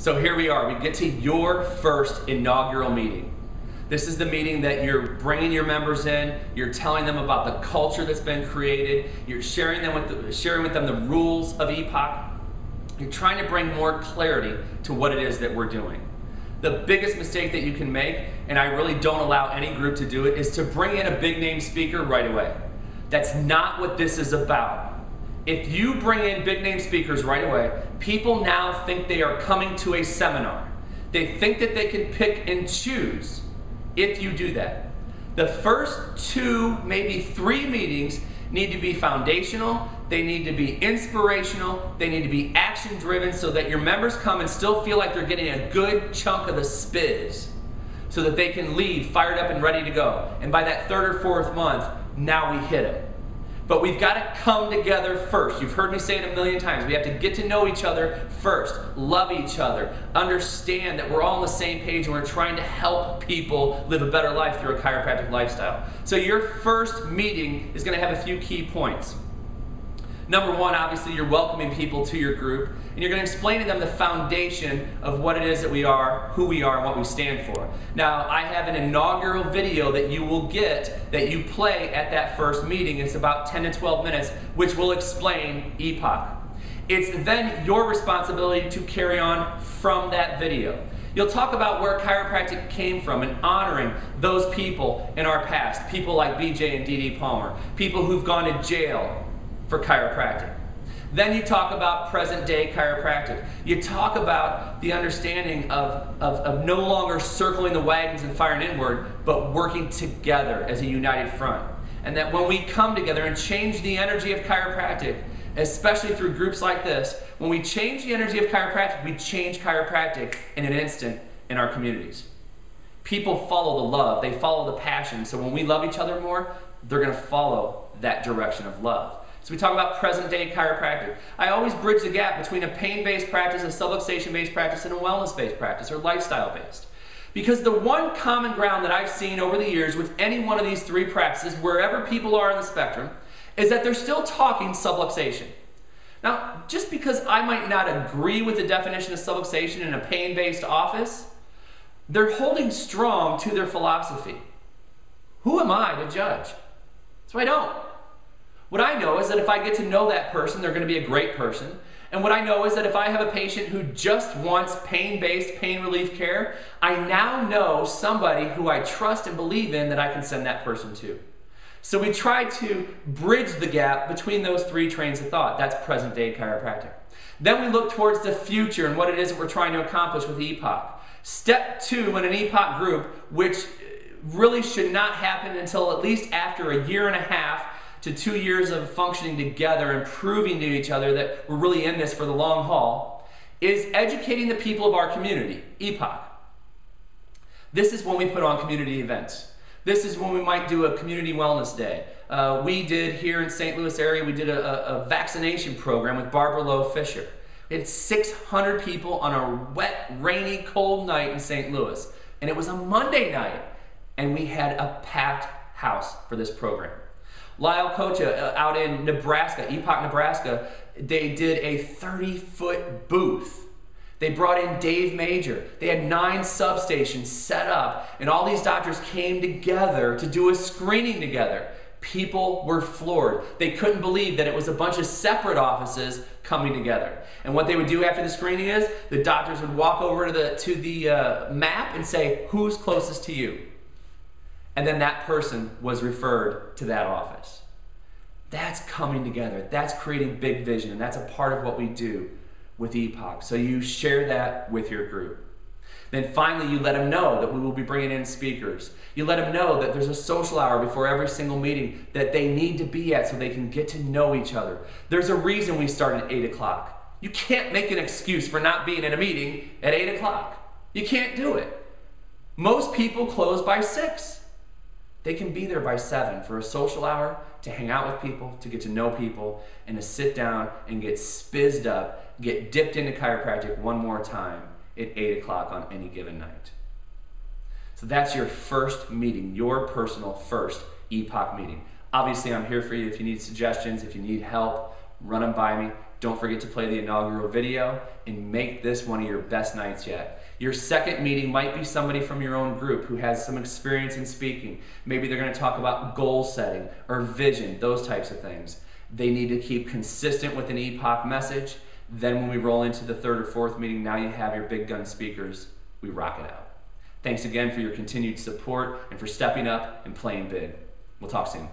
So here we are, we get to your first inaugural meeting. This is the meeting that you're bringing your members in, you're telling them about the culture that's been created, you're sharing with them the rules of Epoch. You're trying to bring more clarity to what it is that we're doing. The biggest mistake that you can make, and I really don't allow any group to do it, is to bring in a big name speaker right away. That's not what this is about. If you bring in big name speakers right away, people now think they are coming to a seminar. They think that they can pick and choose if you do that. The first 2, maybe 3 meetings need to be foundational, they need to be inspirational, they need to be action driven so that your members come and still feel like they're getting a good chunk of the spiz so that they can leave fired up and ready to go. And by that 3rd or 4th month, now we hit them. But we've got to come together first. You've heard me say it a million times. We have to get to know each other first, love each other, understand that we're all on the same page and we're trying to help people live a better life through a chiropractic lifestyle. So your first meeting is going to have a few key points. Number 1, obviously you're welcoming people to your group and you're going to explain to them the foundation of what it is that we are, who we are, and what we stand for. Now, I have an inaugural video that you will get that you play at that first meeting. It's about 10 to 12 minutes, which will explain Epoch. It's then your responsibility to carry on from that video. You'll talk about where chiropractic came from and honoring those people in our past, people like BJ and Dee Palmer, people who've gone to jail for chiropractic. Then you talk about present day chiropractic. You talk about the understanding of no longer circling the wagons and firing inward, but working together as a united front. And that when we come together and change the energy of chiropractic, especially through groups like this, when we change the energy of chiropractic, we change chiropractic in an instant in our communities. People follow the love, they follow the passion. So when we love each other more, they're going to follow that direction of love. So we talk about present-day chiropractic. I always bridge the gap between a pain-based practice, a subluxation-based practice, and a wellness-based practice, or lifestyle-based. Because the one common ground that I've seen over the years with any one of these 3 practices, wherever people are on the spectrum, is that they're still talking subluxation. Now, just because I might not agree with the definition of subluxation in a pain-based office, they're holding strong to their philosophy. Who am I to judge? So I don't. What I know is that if I get to know that person, they're going to be a great person. And what I know is that if I have a patient who just wants pain-based, pain relief care, I now know somebody who I trust and believe in that I can send that person to. So we try to bridge the gap between those 3 trains of thought. That's present-day chiropractic. Then we look towards the future and what it is that we're trying to accomplish with Epoch. Step 2 in an Epoch group, which really should not happen until at least after a 1.5 years to 2 years of functioning together and proving to each other that we're really in this for the long haul, is educating the people of our community, Epoch. This is when we put on community events. This is when we might do a community wellness day. We did here in St. Louis area, we did a vaccination program with Barbara Lowe Fisher. We had 600 people on a wet, rainy, cold night in St. Louis. And it was a Monday night, and we had a packed house for this program. Lyle Kocha out in Nebraska, Epoch, Nebraska, they did a 30-foot booth. They brought in Dave Major. They had 9 substations set up, and all these doctors came together to do a screening together. People were floored. They couldn't believe that it was a bunch of separate offices coming together. And what they would do after the screening is, the doctors would walk over to the map and say, who's closest to you? And then that person was referred to that office. That's coming together. That's creating big vision, and that's a part of what we do with Epoch. So you share that with your group. Then finally, you let them know that we will be bringing in speakers. You let them know that there's a social hour before every single meeting that they need to be at so they can get to know each other. There's a reason we start at 8 o'clock. You can't make an excuse for not being in a meeting at 8 o'clock. You can't do it. Most people close by 6. They can be there by 7 for a social hour, to hang out with people, to get to know people, and to sit down and get spizzed up, get dipped into chiropractic one more time at 8 o'clock on any given night. So that's your first meeting, your personal first Epoch meeting. Obviously, I'm here for you if you need suggestions, if you need help, run them by me. don't forget to play the inaugural video and make this one of your best nights yet. Your second meeting might be somebody from your own group who has some experience in speaking. Maybe they're going to talk about goal setting or vision, those types of things. They need to keep consistent with an epoch message. Then when we roll into the third or fourth meeting, now you have your big gun speakers. We rock it out. Thanks again for your continued support and for stepping up and playing big. We'll talk soon.